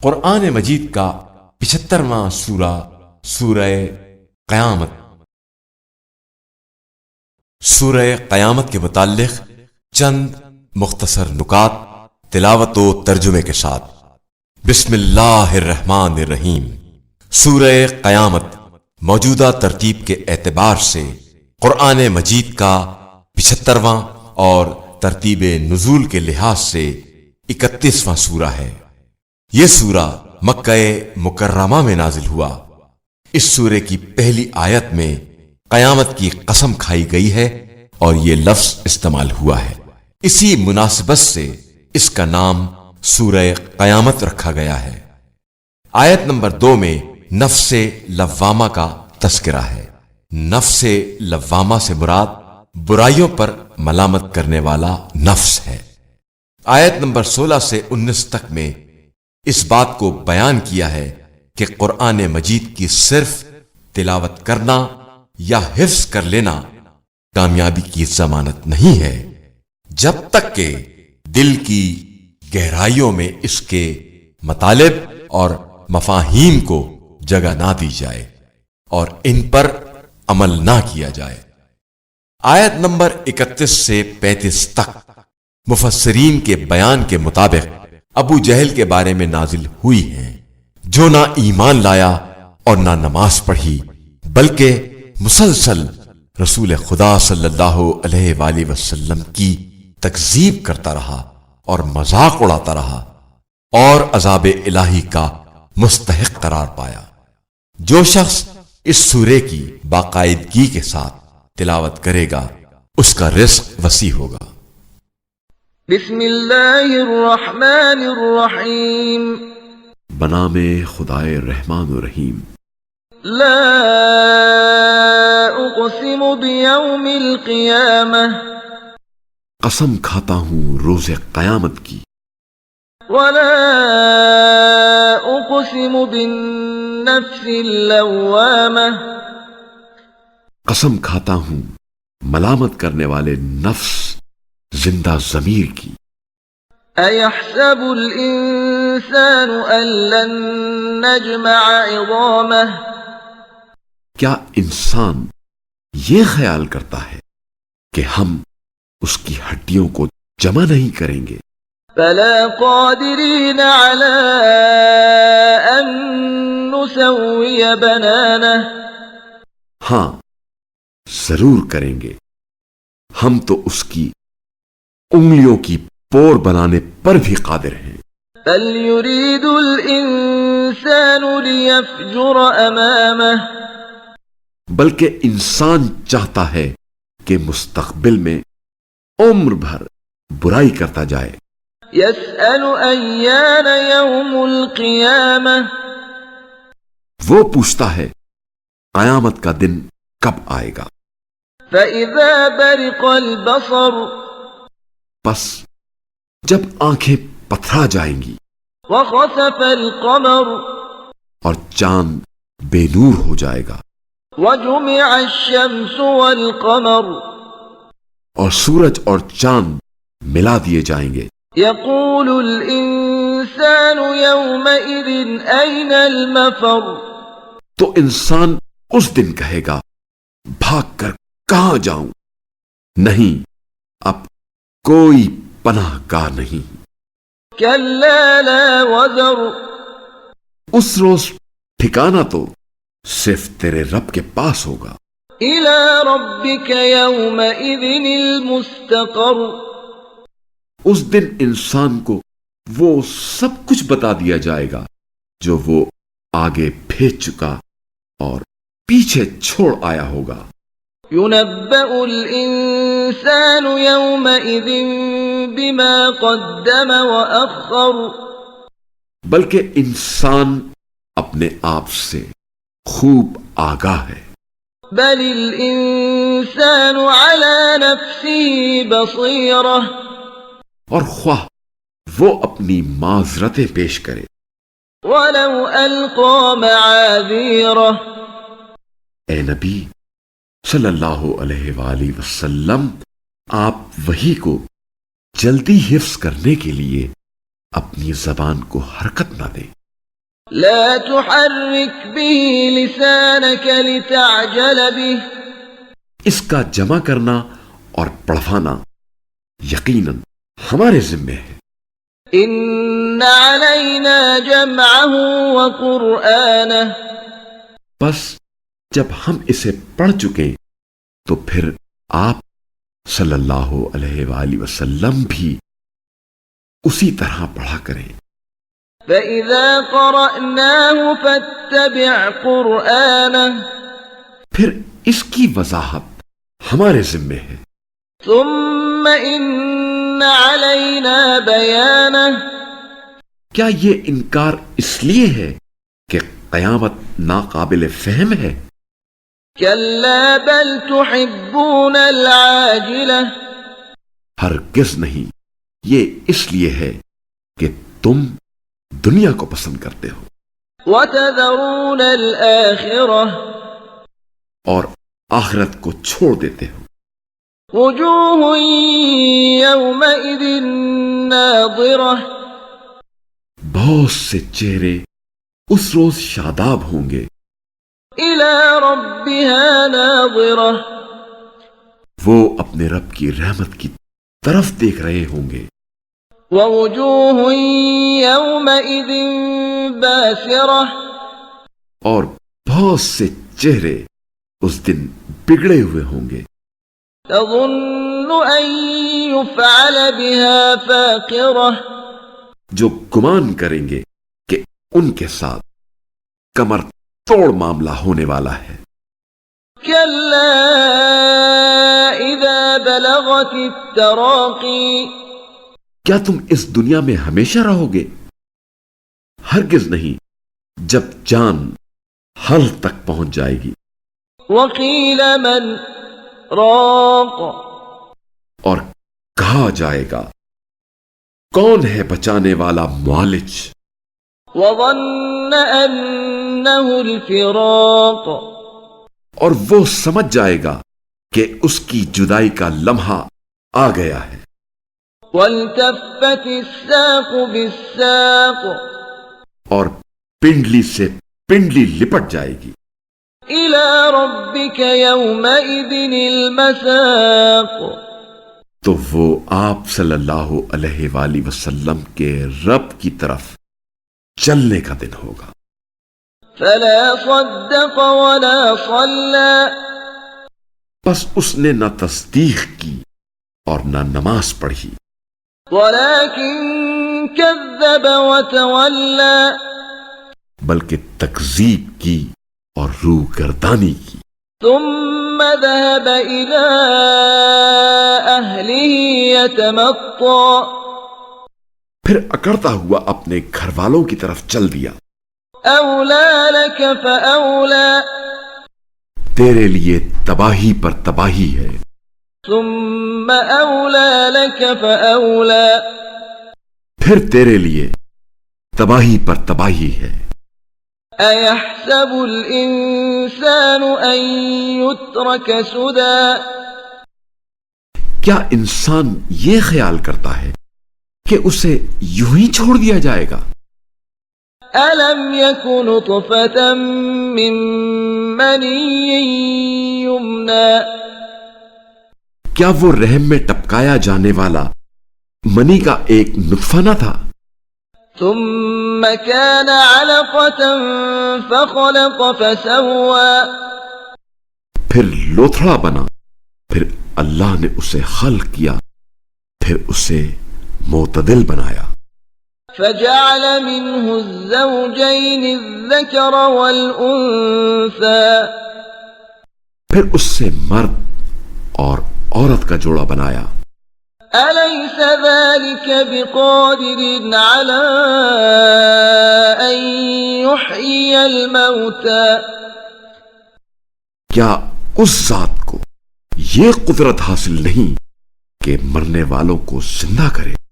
قرآن مجید کا 75واں سورہ سورہ قیامت۔ سورہ قیامت کے متعلق چند مختصر نکات تلاوت و ترجمے کے ساتھ۔ بسم اللہ الرحمن الرحیم۔ سورہ قیامت موجودہ ترتیب کے اعتبار سے قرآن مجید کا 75واں اور ترتیب نزول کے لحاظ سے 31واں سورہ ہے۔ یہ سورہ مکہ مکرمہ میں نازل ہوا۔ اس سورے کی پہلی آیت میں قیامت کی قسم کھائی گئی ہے اور یہ لفظ استعمال ہوا ہے۔ اسی مناسبت سے اس کا نام سورہ قیامت رکھا گیا ہے۔ آیت نمبر 2 میں نفس لوامہ کا تذکرہ ہے۔ نفس لوامہ سے مراد برائیوں پر ملامت کرنے والا نفس ہے۔ آیت نمبر 16 سے 19 تک میں اس بات کو بیان کیا ہے کہ قرآن مجید کی صرف تلاوت کرنا یا حفظ کر لینا کامیابی کی ضمانت نہیں ہے، جب تک کہ دل کی گہرائیوں میں اس کے مطالب اور مفاہیم کو جگہ نہ دی جائے اور ان پر عمل نہ کیا جائے۔ آیت نمبر 31 سے 35 تک مفسرین کے بیان کے مطابق ابو جہل کے بارے میں نازل ہوئی ہیں، جو نہ ایمان لایا اور نہ نماز پڑھی، بلکہ مسلسل رسول خدا صلی اللہ علیہ وآلہ وسلم کی تکذیب کرتا رہا اور مذاق اڑاتا رہا اور عذاب الہی کا مستحق قرار پایا۔ جو شخص اس سورے کی باقاعدگی کے ساتھ تلاوت کرے گا اس کا رزق وسیع ہوگا۔ بسم اللہ الرحمن الرحیم۔ بنام خدائے رحمان و رحیم۔ لا اقسم بیوم القیامہ۔ قسم کھاتا ہوں روز قیامت کی۔ ولا اقسم بالنفس اللوامہ۔ قسم کھاتا ہوں ملامت کرنے والے نفس زندہ ضمیر کی۔ ایحسب الانسان ان لن نجمع عظامہ۔ کیا انسان یہ خیال کرتا ہے کہ ہم اس کی ہڈیوں کو جمع نہیں کریں گے؟ بلا قادرین علی ان نسوی بنانہ۔ ہاں ضرور کریں گے، ہم تو اس کی انگلیوں کی پور بنانے پر بھی قادر ہیں۔ بل یرید الانسان لیفجر امامہ۔ بلکہ انسان چاہتا ہے کہ مستقبل میں عمر بھر برائی کرتا جائے۔ یسأل ایان یوم القیامہ۔ وہ پوچھتا ہے قیامت کا دن کب آئے گا؟ فَإِذَا بَرِقَ الْبَصَرُ۔ پس جب آنکھیں پتھرا جائیں گی، وَخَسَفَ الْقَمَرُ۔ اور چاند بے نور ہو جائے گا، وَجُمِعَ الشَّمْسُ وَالْقَمَرُ۔ اور سورج اور چاند ملا دیے جائیں گے۔ يَقُولُ الْإِنسَانُ يَوْمَئِذٍ أَيْنَ الْمَفَرُ۔ تو انسان اس دن کہے گا بھاگ کر کہاں جاؤں؟ نہیں، اب کوئی پناہ گاہ نہیں۔ كَلَّا لَا وَزَرُ۔ اس روز ٹھکانہ تو صرف تیرے رب کے پاس ہوگا۔ إِلَى رَبِّكَ يَوْمَئِذٍ الْمُسْتَقَرُ۔ اس دن انسان کو وہ سب کچھ بتا دیا جائے گا جو وہ آگے بھیج چکا اور پیچھے چھوڑ آیا ہوگا۔ يُنَبَّأُ الْإِنسَانُ يَوْمَئِذٍ بِمَا قَدَّمَ وَأَخَّرُ۔ بلکہ انسان اپنے آپ سے خوب آگاہ ہے۔ بل الانسان على نفسه بصیرہ۔ اور خواہ وہ اپنی معذرتیں پیش کرے، ولو القى معاذیرہ۔ اے نبی صلی اللہ علیہ وآلہ وسلم، آپ وحی کو جلدی حفظ کرنے کے لیے اپنی زبان کو حرکت نہ دیں۔ لا تحرك به لسانك لتعجل به اس کا جمع کرنا اور پڑھوانا یقیناً ہمارے ذمے ہے. إن علينا جمعه وقرآنه بس جب ہم اسے پڑھ چکے تو پھر آپ صلی اللہ علیہ وآلہ وسلم بھی اسی طرح پڑھا کریں. فإذا قرأناه فاتبع قرآنه پھر اس کی وضاحت ہمارے ذمے ہے. ثم إن علينا بيانه کیا یہ انکار اس لیے ہے کہ قیامت ناقابل فہم ہے؟ كلا بل تحبون العاجلة ہرگز نہیں، یہ اس لیے ہے کہ تم دنیا کو پسند کرتے ہو وتذرون الآخرة اور آخرت کو چھوڑ دیتے ہو. وجوه يومئذ ناظرة بہت سے چہرے اس روز شاداب ہوں گے. إلى ربها ناظرة وہ اپنے رب کی رحمت کی طرف دیکھ رہے ہوں گے. ووجوه يومئذ باسرة اور بہت سے چہرے اس دن بگڑے ہوئے ہوں گے. تظن أن يفعل بها فاقرة جو گمان کریں گے کہ ان کے ساتھ کمر توڑ معاملہ ہونے والا ہے. كلا إذا بلغت التراقي کیا تم اس دنیا میں ہمیشہ رہو گے؟ ہرگز نہیں، جب جان حلق تک پہنچ جائے گی. وقيل من راق اور کہا جائے گا کون ہے بچانے والا معالج. وظن أنه الفراق اور وہ سمجھ جائے گا کہ اس کی جدائی کا لمحہ آ گیا ہے. والتفت الساق بالساق اور پنڈلی سے پنڈلی لپٹ جائے گی. إلى ربك يومئذ المساق تو وہ آپ صلی اللہ علیہ وآلہ وسلم کے رب کی طرف چلنے کا دن ہوگا. فلا صدق ولا صلى بس اس نے نہ تصدیق کی اور نہ نماز پڑھی، ولكن كذب وتولى بلکہ تکذیب کی اور روح گردانی کی. ثم ذهب إلى أهله يتمطى پھر اکڑتا ہوا اپنے گھر والوں کی طرف چل دیا. أولى لك فأولى تیرے لیے تباہی پر تباہی ہے. ثم أولى لك فأولى پھر تیرے لیے تباہی پر تباہی ہے. أيحسب الإنسان أن يترك سدى کیا انسان یہ خیال کرتا ہے کہ اسے یوں ہی چھوڑ دیا جائے گا؟ ألم يكن نطفة من مني يمنى کیا وہ رحم میں ٹپکایا جانے والا منی کا ایک نطفہ نہ تھا؟ ثم كان علقة فخلق فسوى پھر لوتھڑا بنا، پھر اللہ نے اسے خلق کیا، پھر اسے معتدل بنایا. فجعل منه الزوجين الذكر والأنثى پھر اس سے مرد اور عورت کا جوڑا بنایا. أليس ذلك بقادر على أن يحيي الموتى کیا اس ذات کو یہ قدرت حاصل نہیں کہ مرنے والوں کو زندہ کرے؟